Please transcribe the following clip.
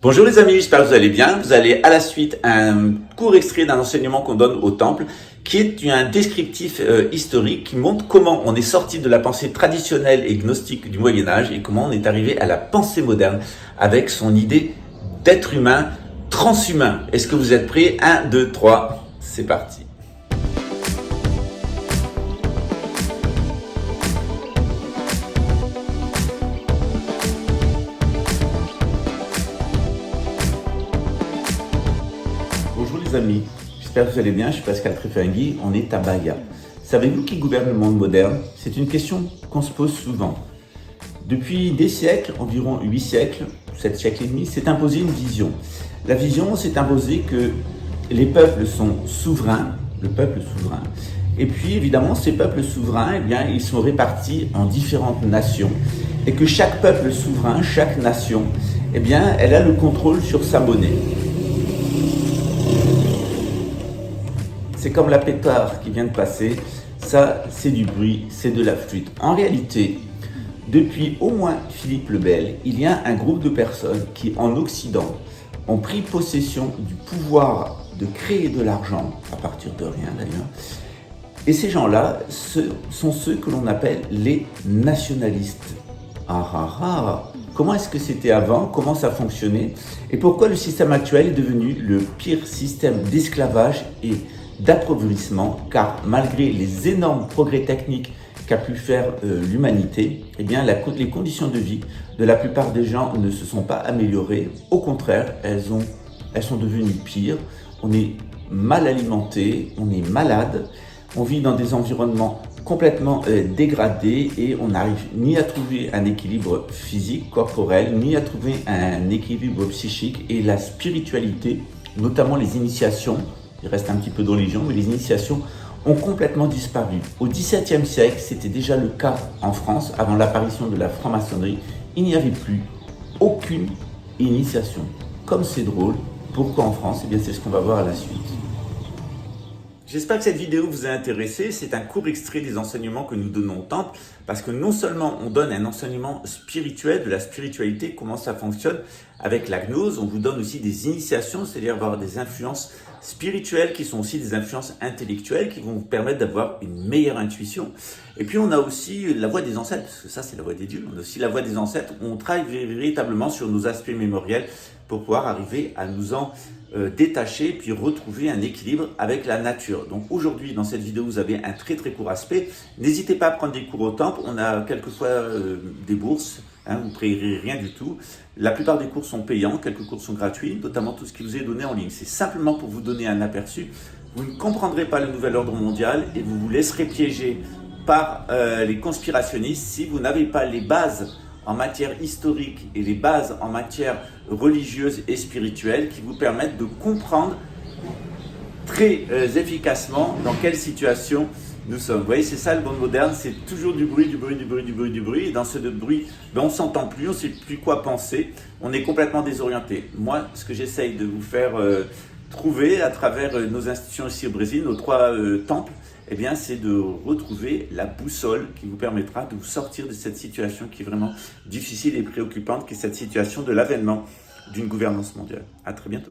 Bonjour les amis, j'espère que vous allez bien. Vous allez à la suite un court extrait d'un enseignement qu'on donne au temple qui est un descriptif historique qui montre comment on est sorti de la pensée traditionnelle et gnostique du Moyen-Âge et comment on est arrivé à la pensée moderne avec son idée d'être humain transhumain. Est-ce que vous êtes prêts? 1, 2, 3, c'est parti. Bonjour les amis, j'espère que vous allez bien, je suis Pascal Trefangui, on est à Bahia. Savez-vous qui gouverne le monde moderne? C'est une question qu'on se pose souvent. Depuis des siècles, environ 8 siècles, 7 siècles et demi, s'est imposée une vision. La vision s'est imposée que les peuples sont souverains, le peuple souverain. Et puis évidemment, ces peuples souverains, eh bien, ils sont répartis en différentes nations. Et que chaque peuple souverain, chaque nation, eh bien, elle a le contrôle sur sa monnaie. C'est comme la pétard qui vient de passer, ça c'est du bruit, c'est de la flûte. En réalité, depuis au moins Philippe le Bel, il y a un groupe de personnes qui en Occident ont pris possession du pouvoir de créer de l'argent, à partir de rien d'ailleurs. Et ces gens-là sont ceux que l'on appelle les nationalistes. Comment est-ce que c'était avant? Comment ça fonctionnait? Et pourquoi le système actuel est devenu le pire système d'esclavage et d'appauvrissement? Car malgré les énormes progrès techniques qu'a pu faire l'humanité, eh bien les conditions de vie de la plupart des gens ne se sont pas améliorées. Au contraire, elles sont devenues pires. On est mal alimenté, on est malade, on vit dans des environnements complètement dégradés et on n'arrive ni à trouver un équilibre physique, corporel, ni à trouver un équilibre psychique, et la spiritualité, notamment les initiations, il reste un petit peu de religion, mais les initiations ont complètement disparu. Au XVIIe siècle, c'était déjà le cas en France, avant l'apparition de la franc-maçonnerie. Il n'y avait plus aucune initiation. Comme c'est drôle, pourquoi en France? Eh bien, c'est ce qu'on va voir à la suite. J'espère que cette vidéo vous a intéressé. C'est un court extrait des enseignements que nous donnons au temple, parce que non seulement on donne un enseignement spirituel, de la spiritualité, comment ça fonctionne avec la gnose, on vous donne aussi des initiations, c'est-à-dire avoir des influences spirituelles qui sont aussi des influences intellectuelles qui vont vous permettre d'avoir une meilleure intuition. Et puis on a aussi la voix des ancêtres, parce que ça c'est la voix des dieux. On a aussi la voix des ancêtres, où on travaille véritablement sur nos aspects mémoriels pour pouvoir arriver à nous en détacher, puis retrouver un équilibre avec la nature. Donc aujourd'hui, dans cette vidéo, vous avez un très court aspect. N'hésitez pas à prendre des cours au temple. On a quelquefois des bourses, vous ne payerez rien du tout. La plupart des cours sont payants, quelques cours sont gratuits, notamment tout ce qui vous est donné en ligne. C'est simplement pour vous donner un aperçu. Vous ne comprendrez pas le nouvel ordre mondial et vous vous laisserez piéger par les conspirationnistes si vous n'avez pas les bases en matière historique et les bases en matière religieuse et spirituelle qui vous permettent de comprendre très efficacement dans quelle situation nous sommes. Vous voyez, c'est ça le monde moderne, c'est toujours du bruit. Et dans ce bruit, on ne s'entend plus, on ne sait plus quoi penser, on est complètement désorienté. Moi, ce que j'essaye de vous faire trouver à travers nos institutions ici au Brésil, nos 3 temples, eh bien, c'est de retrouver la boussole qui vous permettra de vous sortir de cette situation qui est vraiment difficile et préoccupante, qui est cette situation de l'avènement d'une gouvernance mondiale. À très bientôt.